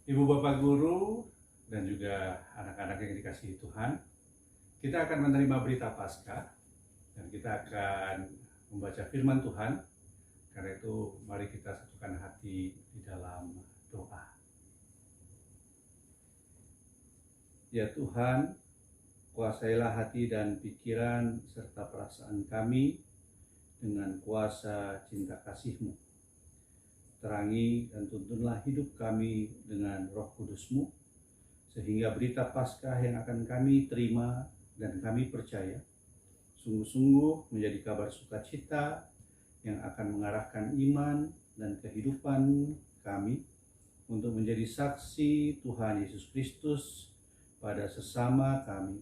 Ibu Bapak Guru dan juga anak-anak yang dikasihi Tuhan, kita akan menerima berita Paskah dan kita akan membaca firman Tuhan. Karena itu mari kita satukan hati di dalam doa. Ya Tuhan, kuasailah hati dan pikiran serta perasaan kami dengan kuasa cinta kasih-Mu. Terangi dan tuntunlah hidup kami dengan Roh Kudus-Mu, sehingga berita Paskah yang akan kami terima dan kami percaya sungguh-sungguh menjadi kabar sukacita yang akan mengarahkan iman dan kehidupan kami untuk menjadi saksi Tuhan Yesus Kristus pada sesama kami,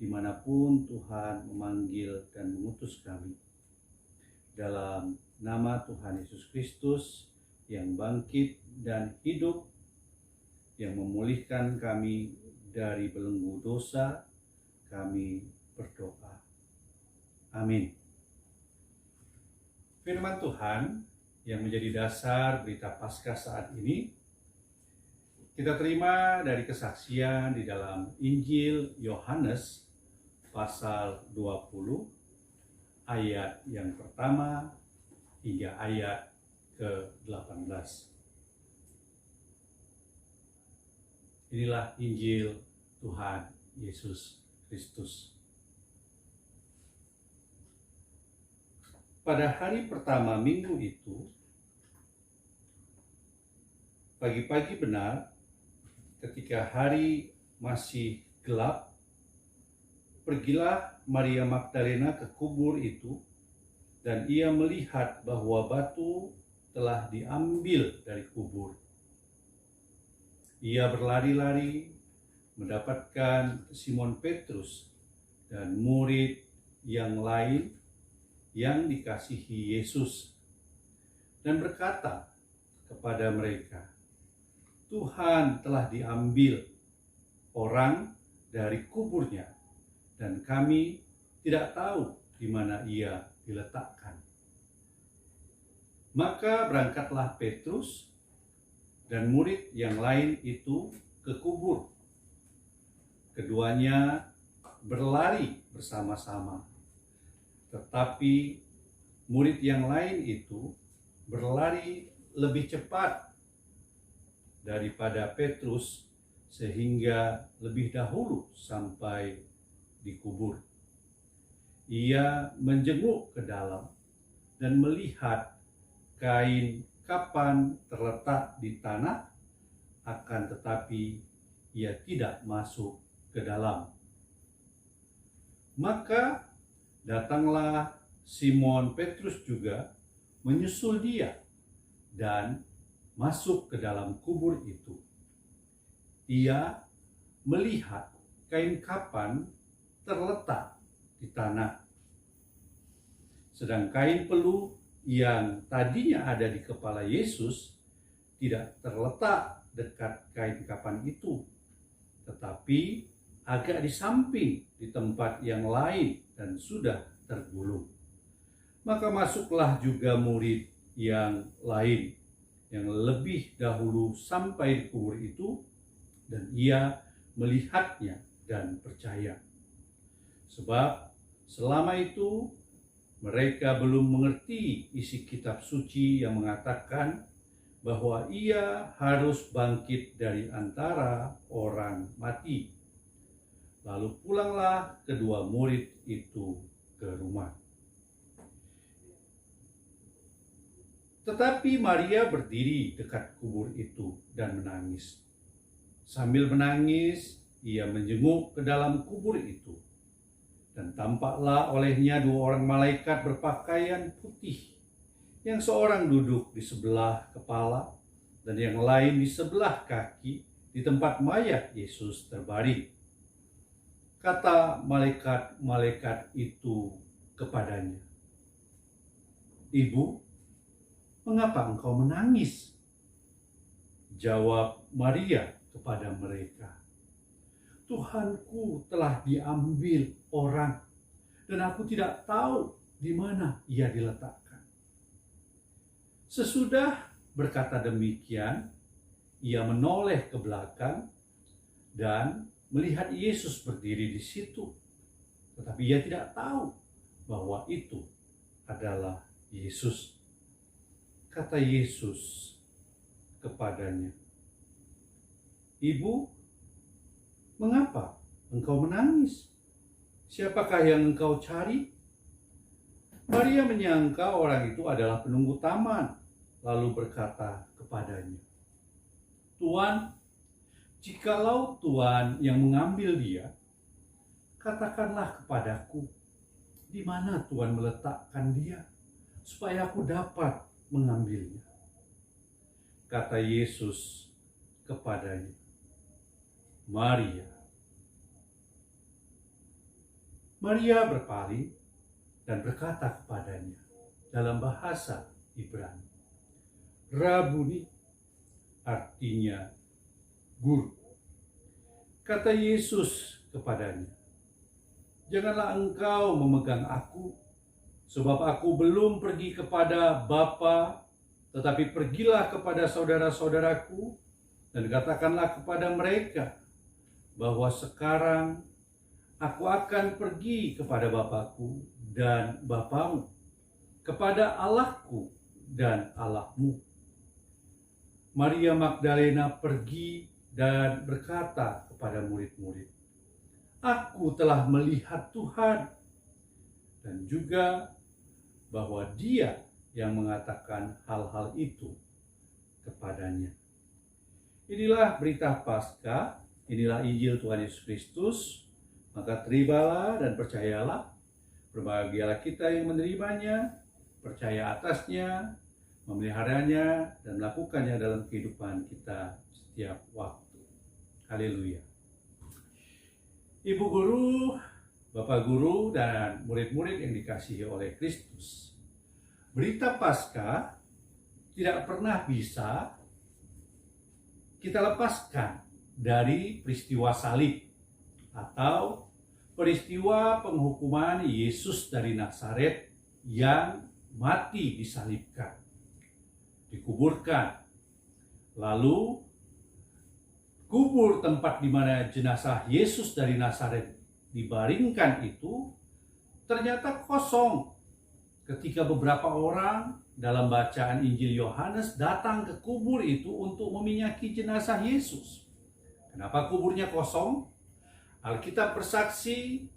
dimanapun Tuhan memanggil dan mengutus kami. Dalam nama Tuhan Yesus Kristus yang bangkit dan hidup, yang memulihkan kami dari belenggu dosa, kami berdoa. Amin. Firman Tuhan yang menjadi dasar berita Paskah saat ini kita terima dari kesaksian di dalam Injil Yohanes pasal 20 ayat yang pertama hingga ayat ke-18. Inilah Injil Tuhan Yesus Kristus. Pada hari pertama minggu itu, pagi-pagi benar, ketika hari masih gelap, pergilah Maria Magdalena ke kubur itu, dan ia melihat bahwa batu telah diambil dari kubur. Ia berlari-lari mendapatkan Simon Petrus dan murid yang lain yang dikasihi Yesus, dan berkata kepada mereka, "Tuhan telah diambil orang dari kuburnya, dan kami tidak tahu di mana ia diletakkan." Maka berangkatlah Petrus dan murid yang lain itu ke kubur. Keduanya berlari bersama-sama, tetapi murid yang lain itu berlari lebih cepat daripada Petrus, sehingga lebih dahulu sampai di kubur. Ia menjenguk ke dalam dan melihat kain kapan terletak di tanah, akan tetapi ia tidak masuk ke dalam. Maka datanglah Simon Petrus juga menyusul dia dan masuk ke dalam kubur itu. Ia melihat kain kapan terletak di tanah, sedang kain peluh yang tadinya ada di kepala Yesus tidak terletak dekat kain kapan itu, tetapi agak di samping di tempat yang lain dan sudah tergulung. Maka masuklah juga murid yang lain yang lebih dahulu sampai di kubur itu, dan ia melihatnya dan percaya. Sebab selama itu mereka belum mengerti isi kitab suci yang mengatakan bahwa ia harus bangkit dari antara orang mati. Lalu pulanglah kedua murid itu ke rumah. Tetapi Maria berdiri dekat kubur itu dan menangis. Sambil menangis, ia menjenguk ke dalam kubur itu. Dan tampaklah olehnya dua orang malaikat berpakaian putih, yang seorang duduk di sebelah kepala dan yang lain di sebelah kaki di tempat mayat Yesus terbaring. Kata malaikat-malaikat itu kepadanya, "Ibu, mengapa engkau menangis?" Jawab Maria kepada mereka, "Tuhanku telah diambil orang, dan aku tidak tahu di mana ia diletakkan." Sesudah berkata demikian, ia menoleh ke belakang dan melihat Yesus berdiri di situ. Tetapi ia tidak tahu bahwa itu adalah Yesus. Kata Yesus kepadanya, "Ibu, mengapa engkau menangis? Siapakah yang engkau cari?" Maria menyangka orang itu adalah penunggu taman, lalu berkata kepadanya, "Tuan, jikalau Tuan yang mengambil dia, katakanlah kepadaku, di mana Tuan meletakkan dia, supaya aku dapat mengambilnya." Kata Yesus kepadanya, "Maria." Maria berpaling dan berkata kepadanya dalam bahasa Ibrani, "Rabuni," artinya guru. Kata Yesus kepadanya, "Janganlah engkau memegang aku, sebab aku belum pergi kepada Bapa, tetapi pergilah kepada saudara-saudaraku dan katakanlah kepada mereka bahwa sekarang aku akan pergi kepada Bapakku dan Bapamu, kepada Allahku dan Allahmu." Maria Magdalena pergi dan berkata kepada murid-murid, "Aku telah melihat Tuhan," dan juga bahwa Dia yang mengatakan hal-hal itu kepadanya. Inilah berita Paskah, inilah Injil Tuhan Yesus Kristus. Maka terimalah dan percayalah, berbahagialah kita yang menerimanya, percaya atasnya, memeliharanya, dan melakukannya dalam kehidupan kita setiap waktu. Haleluya. Ibu guru, Bapak guru, dan murid-murid yang dikasihi oleh Kristus, berita Paskah tidak pernah bisa kita lepaskan dari peristiwa salib atau peristiwa penghukuman Yesus dari Nazaret yang mati disalibkan, dikuburkan, lalu kubur tempat di mana jenazah Yesus dari Nazaret dibaringkan itu ternyata kosong ketika beberapa orang dalam bacaan Injil Yohanes datang ke kubur itu untuk meminyaki jenazah Yesus. Kenapa kuburnya kosong? Alkitab bersaksi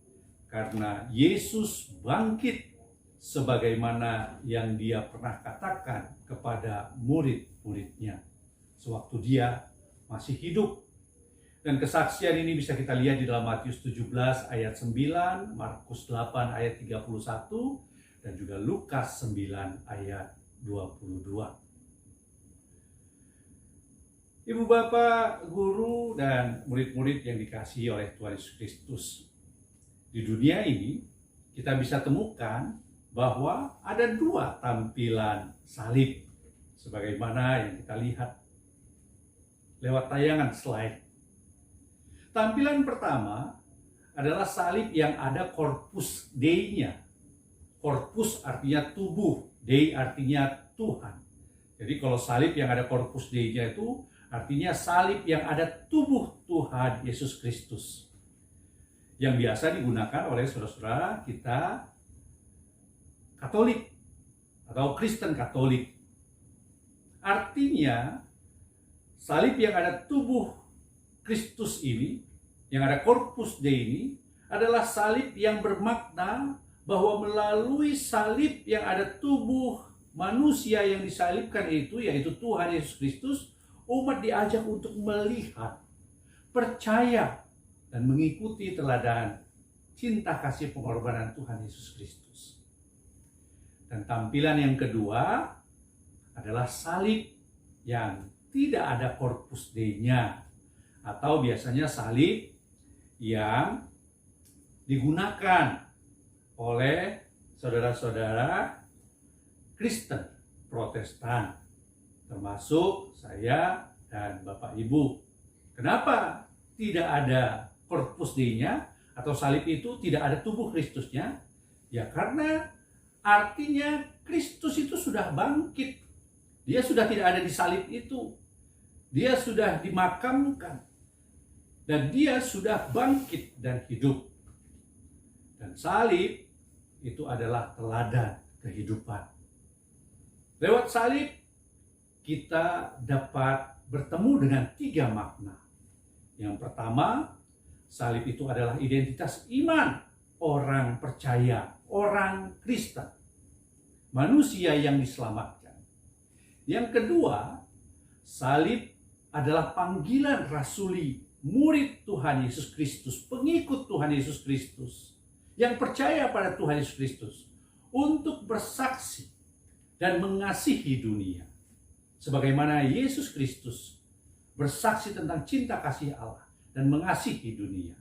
karena Yesus bangkit sebagaimana yang Dia pernah katakan kepada murid-muridnya sewaktu Dia masih hidup. Dan kesaksian ini bisa kita lihat di dalam Matius 17 ayat 9, Markus 8 ayat 31, dan juga Lukas 9 ayat 22. Ibu bapak, guru, dan murid-murid yang dikasihi oleh Tuhan Yesus Kristus, di dunia ini kita bisa temukan bahwa ada dua tampilan salib sebagaimana yang kita lihat lewat tayangan slide. Tampilan pertama adalah salib yang ada corpus Dei-nya. Corpus artinya tubuh, Dei artinya Tuhan. Jadi kalau salib yang ada corpus Dei-nya itu artinya salib yang ada tubuh Tuhan Yesus Kristus, yang biasa digunakan oleh saudara-saudara kita Katolik atau Kristen Katolik. Artinya salib yang ada tubuh Kristus ini, yang ada corpus Dei ini, adalah salib yang bermakna bahwa melalui salib yang ada tubuh manusia yang disalibkan itu, yaitu Tuhan Yesus Kristus, umat diajak untuk melihat, percaya, dan mengikuti teladan cinta kasih pengorbanan Tuhan Yesus Kristus. Dan tampilan yang kedua adalah salib yang tidak ada corpus Dei-nya, atau biasanya salib yang digunakan oleh saudara-saudara Kristen Protestan, termasuk saya dan Bapak Ibu. Kenapa tidak ada corpus Dei-nya atau salib itu tidak ada tubuh Kristusnya? Ya karena artinya Kristus itu sudah bangkit. Dia sudah tidak ada di salib itu. Dia sudah dimakamkan. Dan dia sudah bangkit dan hidup. Dan salib itu adalah teladan kehidupan. Lewat salib kita dapat bertemu dengan 3 makna. Yang pertama, salib itu adalah identitas iman orang percaya, orang Kristen, manusia yang diselamatkan. Yang kedua, salib adalah panggilan rasuli murid Tuhan Yesus Kristus, pengikut Tuhan Yesus Kristus, yang percaya pada Tuhan Yesus Kristus untuk bersaksi dan mengasihi dunia. Sebagaimana Yesus Kristus bersaksi tentang cinta kasih Allah dan mengasihi dunia.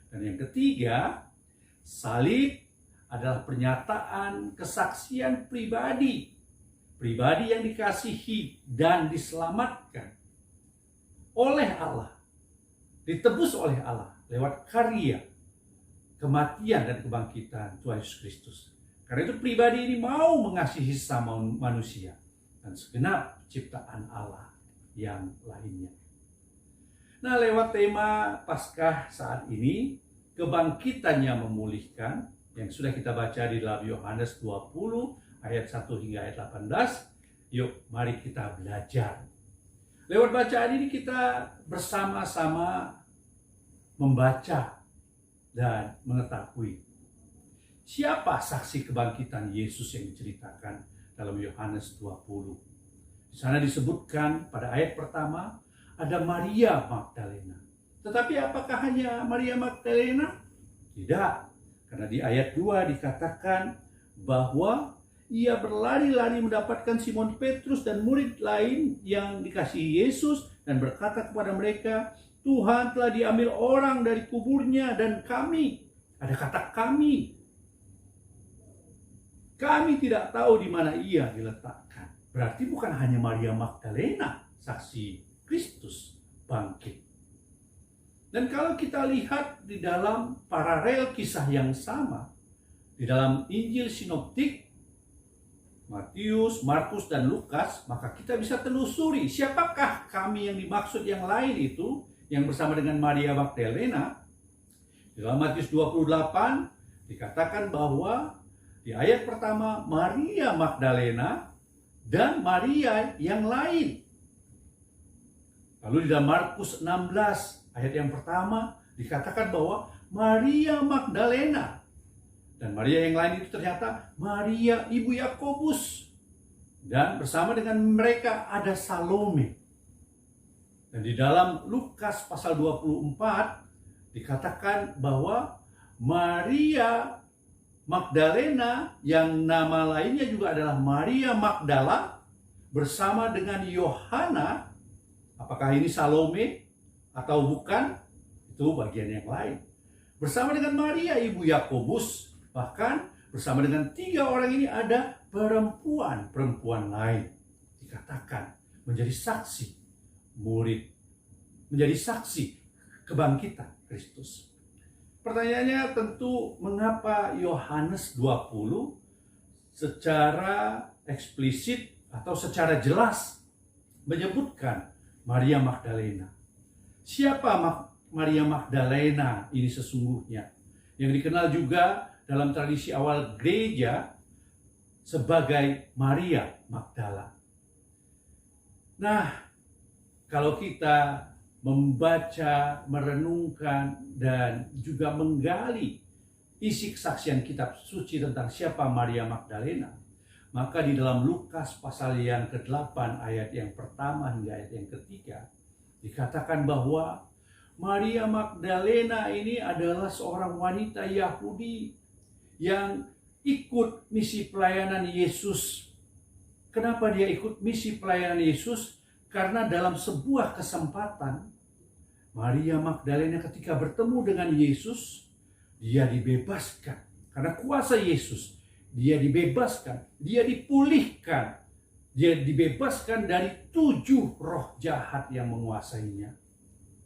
Dan yang ketiga, salib adalah pernyataan kesaksian pribadi yang dikasihi dan diselamatkan oleh Allah, ditebus oleh Allah lewat karya kematian dan kebangkitan Tuhan Yesus Kristus. Karena itu pribadi ini mau mengasihi sesama manusia dan segenap ciptaan Allah yang lainnya. Nah, lewat tema Paskah saat ini, kebangkitannya memulihkan, yang sudah kita baca di dalam Yohanes 20 ayat 1 hingga ayat 18. Yuk, mari kita belajar. Lewat bacaan ini kita bersama-sama membaca dan mengetahui siapa saksi kebangkitan Yesus yang diceritakan dalam Yohanes 20. Di sana disebutkan pada ayat pertama ada Maria Magdalena. Tetapi apakah hanya Maria Magdalena? Tidak. Karena di ayat 2 dikatakan bahwa ia berlari-lari mendapatkan Simon Petrus dan murid lain yang dikasihi Yesus dan berkata kepada mereka, Tuhan telah diambil orang dari kuburnya dan kami, ada kata kami tidak tahu di mana ia diletakkan. Berarti bukan hanya Maria Magdalena saksi Kristus bangkit. Dan kalau kita lihat di dalam paralel kisah yang sama, di dalam Injil Sinoptik, Matius, Markus, dan Lukas, maka kita bisa telusuri siapakah kami yang dimaksud yang lain itu, yang bersama dengan Maria Magdalena. Di dalam Matius 28 dikatakan bahwa di ayat pertama Maria Magdalena dan Maria yang lain. Lalu di dalam Markus 16 ayat yang pertama dikatakan bahwa Maria Magdalena dan Maria yang lain itu ternyata Maria ibu Yakobus, dan bersama dengan mereka ada Salome. Dan di dalam Lukas pasal 24 dikatakan bahwa Maria Magdalena yang nama lainnya juga adalah Maria Magdala bersama dengan Yohana. Apakah ini Salome atau bukan? Itu bagian yang lain. Bersama dengan Maria ibu Yakobus, bahkan bersama dengan 3 orang ini ada perempuan lain. Dikatakan menjadi saksi murid, menjadi saksi kebangkitan Kristus. Pertanyaannya tentu, mengapa Yohanes 20 secara eksplisit atau secara jelas menyebutkan Maria Magdalena? Siapa Maria Magdalena ini sesungguhnya? Yang dikenal juga dalam tradisi awal gereja sebagai Maria Magdala. Nah, kalau kita membaca, merenungkan, dan juga menggali isi kesaksian kitab suci tentang siapa Maria Magdalena, maka di dalam Lukas pasal yang ke-8 ayat yang pertama hingga ayat yang ketiga dikatakan bahwa Maria Magdalena ini adalah seorang wanita Yahudi yang ikut misi pelayanan Yesus. Kenapa dia ikut misi pelayanan Yesus? Karena dalam sebuah kesempatan Maria Magdalena ketika bertemu dengan Yesus, dia dibebaskan. Karena kuasa Yesus, dia dibebaskan, dia dipulihkan, dia dibebaskan dari 7 roh jahat yang menguasainya.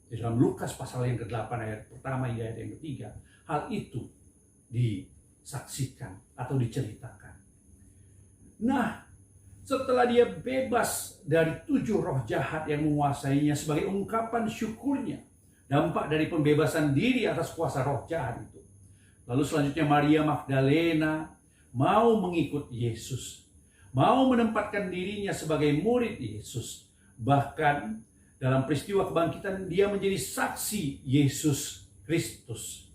Di dalam Lukas pasal yang ke-8 ayat pertama hingga ayat yang ketiga, hal itu disaksikan atau diceritakan. Nah, setelah dia bebas dari 7 roh jahat yang menguasainya sebagai ungkapan syukurnya, dampak dari pembebasan diri atas kuasa roh jahat itu. Lalu selanjutnya Maria Magdalena mau mengikut Yesus, mau menempatkan dirinya sebagai murid Yesus. Bahkan dalam peristiwa kebangkitan dia menjadi saksi Yesus Kristus.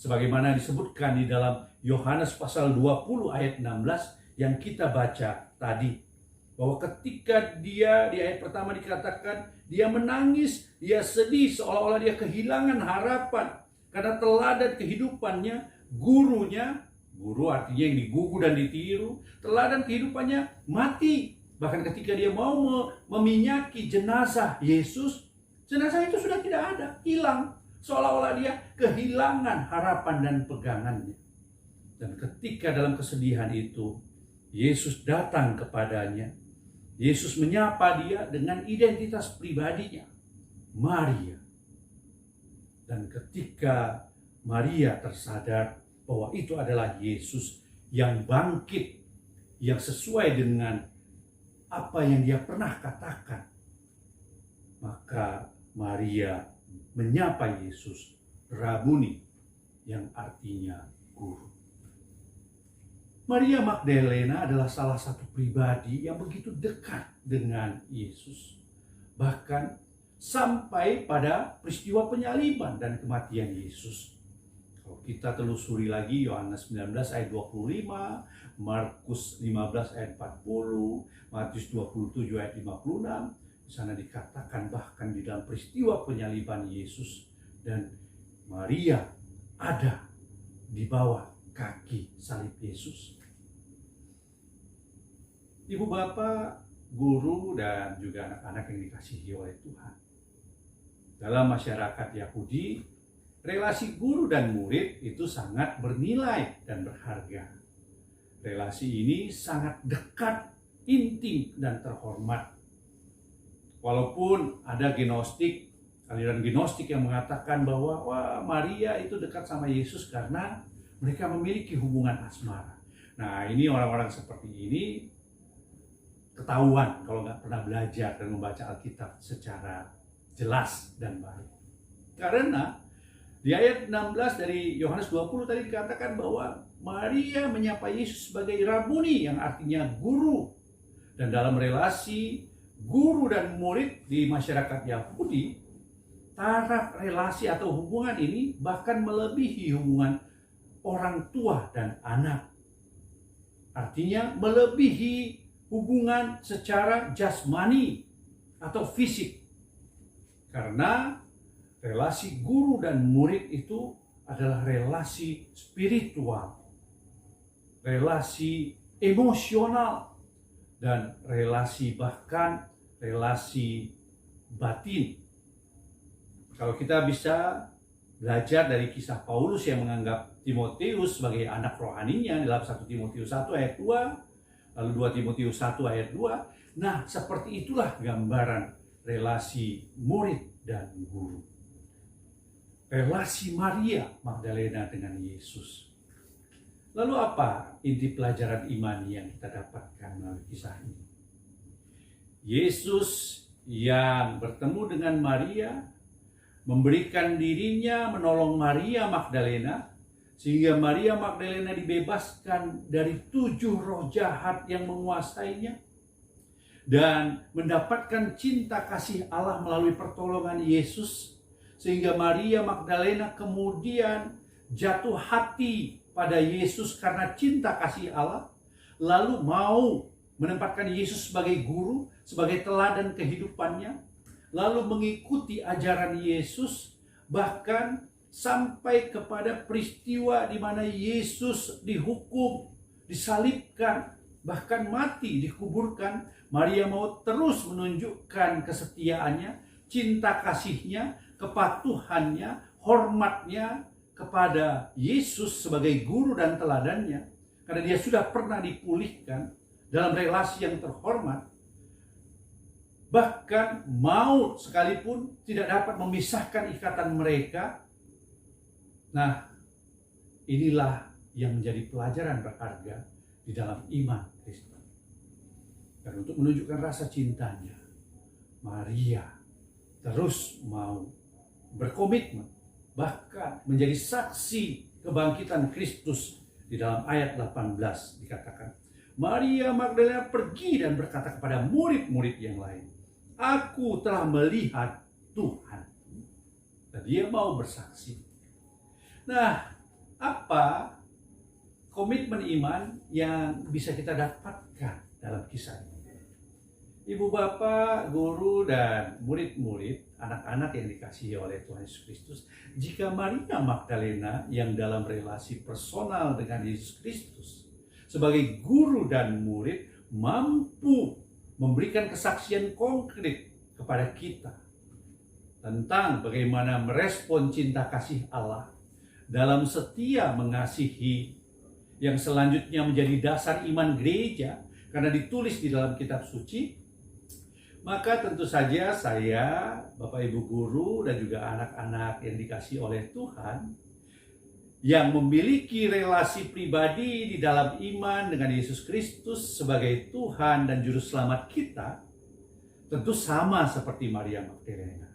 Sebagaimana disebutkan di dalam Yohanes pasal 20 ayat 16 yang kita baca tadi. Bahwa ketika dia di ayat pertama dikatakan dia menangis, dia sedih seolah-olah dia kehilangan harapan. Karena teladan kehidupannya, guru artinya yang digugu dan ditiru, teladan kehidupannya mati. Bahkan ketika dia mau meminyaki jenazah Yesus, jenazah itu sudah tidak ada, hilang. Seolah-olah dia kehilangan harapan dan pegangannya. Dan ketika dalam kesedihan itu, Yesus datang kepadanya. Yesus menyapa dia dengan identitas pribadinya, Maria. Dan ketika Maria tersadar bahwa itu adalah Yesus yang bangkit, yang sesuai dengan apa yang dia pernah katakan, maka Maria menyapa Yesus Rabuni, yang artinya guru. Maria Magdalena adalah salah satu pribadi yang begitu dekat dengan Yesus. Bahkan sampai pada peristiwa penyaliban dan kematian Yesus. Kalau kita telusuri lagi Yohanes 19 ayat 25, Markus 15 ayat 40, Matius 27 ayat 56, di sana dikatakan bahkan di dalam peristiwa penyaliban Yesus dan Maria ada di bawah kaki salib Yesus. Ibu bapak, guru, dan juga anak-anak yang dikasihi oleh Tuhan. Dalam masyarakat Yahudi, relasi guru dan murid itu sangat bernilai dan berharga. Relasi ini sangat dekat, intim, dan terhormat. Walaupun ada aliran gnostik yang mengatakan bahwa Maria itu dekat sama Yesus karena mereka memiliki hubungan asmara. Nah, ini orang-orang seperti ini ketahuan kalau nggak pernah belajar dan membaca Alkitab secara jelas dan baik. Karena di ayat 16 dari Yohanes 20 tadi dikatakan bahwa Maria menyapa Yesus sebagai Rabuni, yang artinya guru. Dan dalam relasi guru dan murid di masyarakat Yahudi, taraf relasi atau hubungan ini bahkan melebihi hubungan orang tua dan anak. Artinya melebihi hubungan secara jasmani atau fisik. Karena relasi guru dan murid itu adalah relasi spiritual, relasi emosional, dan bahkan relasi batin. Kalau kita bisa belajar dari kisah Paulus yang menganggap Timotius sebagai anak rohaninya dalam 1 Timotius 1 ayat 2, lalu 2 Timotius 1 ayat 2. Nah, seperti itulah gambaran relasi murid dan guru. Relasi Maria Magdalena dengan Yesus. Lalu apa inti pelajaran iman yang kita dapatkan melalui kisah ini? Yesus yang bertemu dengan Maria, memberikan dirinya menolong Maria Magdalena, sehingga Maria Magdalena dibebaskan dari 7 roh jahat yang menguasainya, dan mendapatkan cinta kasih Allah melalui pertolongan Yesus, sehingga Maria Magdalena kemudian jatuh hati pada Yesus karena cinta kasih Allah, lalu mau menempatkan Yesus sebagai guru, sebagai teladan kehidupannya, lalu mengikuti ajaran Yesus, bahkan sampai kepada peristiwa di mana Yesus dihukum, disalibkan, bahkan mati, dikuburkan. Maria mau terus menunjukkan kesetiaannya, cinta kasihnya, kepatuhannya, hormatnya kepada Yesus sebagai guru dan teladannya. Karena dia sudah pernah dipulihkan dalam relasi yang terhormat. Bahkan maut sekalipun tidak dapat memisahkan ikatan mereka. Nah, inilah yang menjadi pelajaran berharga di dalam iman Kristen. Dan untuk menunjukkan rasa cintanya, Maria terus mau berkomitmen, bahkan menjadi saksi kebangkitan Kristus. Di dalam ayat 18 dikatakan, Maria Magdalena pergi dan berkata kepada murid-murid yang lain, "Aku telah melihat Tuhan." Dan dia mau bersaksi. Nah, apa komitmen iman yang bisa kita dapatkan dalam kisah ini? Ibu bapak, guru, dan murid-murid, anak-anak yang dikasihi oleh Tuhan Yesus Kristus, jika Maria Magdalena yang dalam relasi personal dengan Yesus Kristus sebagai guru dan murid mampu memberikan kesaksian konkret kepada kita tentang bagaimana merespon cinta kasih Allah dalam setia mengasihi, yang selanjutnya menjadi dasar iman gereja karena ditulis di dalam kitab suci, maka tentu saja saya, Bapak Ibu guru, dan juga anak-anak yang dikasihi oleh Tuhan, yang memiliki relasi pribadi di dalam iman dengan Yesus Kristus sebagai Tuhan dan Juru Selamat kita, tentu sama seperti Maria Magdalena.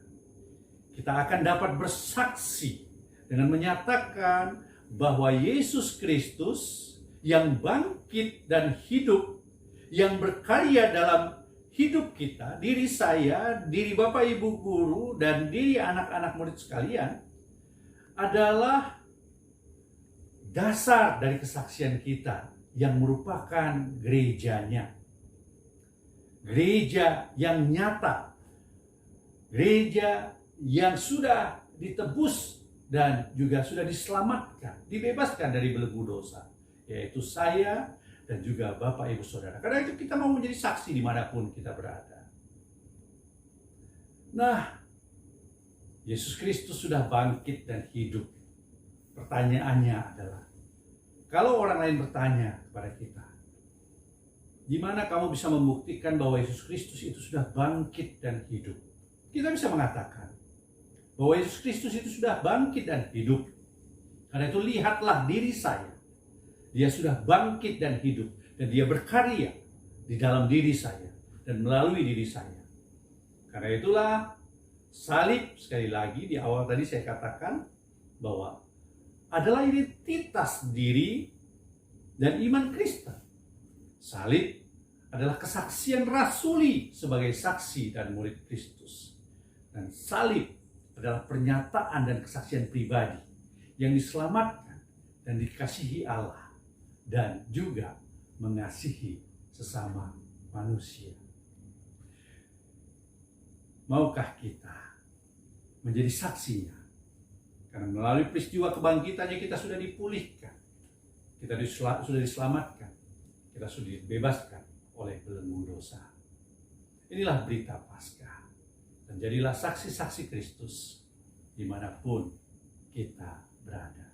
Kita akan dapat bersaksi dengan menyatakan bahwa Yesus Kristus yang bangkit dan hidup, yang berkarya dalam hidup kita, diri saya, diri Bapak Ibu guru, dan diri anak-anak murid sekalian, adalah dasar dari kesaksian kita yang merupakan gerejanya. Gereja yang nyata, gereja yang sudah ditebus dan juga sudah diselamatkan, dibebaskan dari belenggu dosa, yaitu saya dan juga Bapak Ibu Saudara. Karena itu kita mau menjadi saksi dimanapun kita berada. Nah, Yesus Kristus sudah bangkit dan hidup. Pertanyaannya adalah, kalau orang lain bertanya kepada kita, di mana kamu bisa membuktikan bahwa Yesus Kristus itu sudah bangkit dan hidup? Kita bisa mengatakan bahwa Yesus Kristus itu sudah bangkit dan hidup. Karena itu lihatlah diri saya. Dia sudah bangkit dan hidup, dan dia berkarya di dalam diri saya dan melalui diri saya. Karena itulah salib, sekali lagi di awal tadi saya katakan bahwa adalah identitas diri dan iman Kristen. Salib adalah kesaksian rasuli sebagai saksi dan murid Kristus. Dan salib adalah pernyataan dan kesaksian pribadi yang diselamatkan dan dikasihi Allah dan juga mengasihi sesama manusia. Maukah kita menjadi saksinya? Karena melalui peristiwa kebangkitannya kita sudah dipulihkan, kita sudah diselamatkan, kita sudah dibebaskan oleh belenggu dosa. Inilah berita Paskah, dan jadilah saksi-saksi Kristus dimanapun kita berada.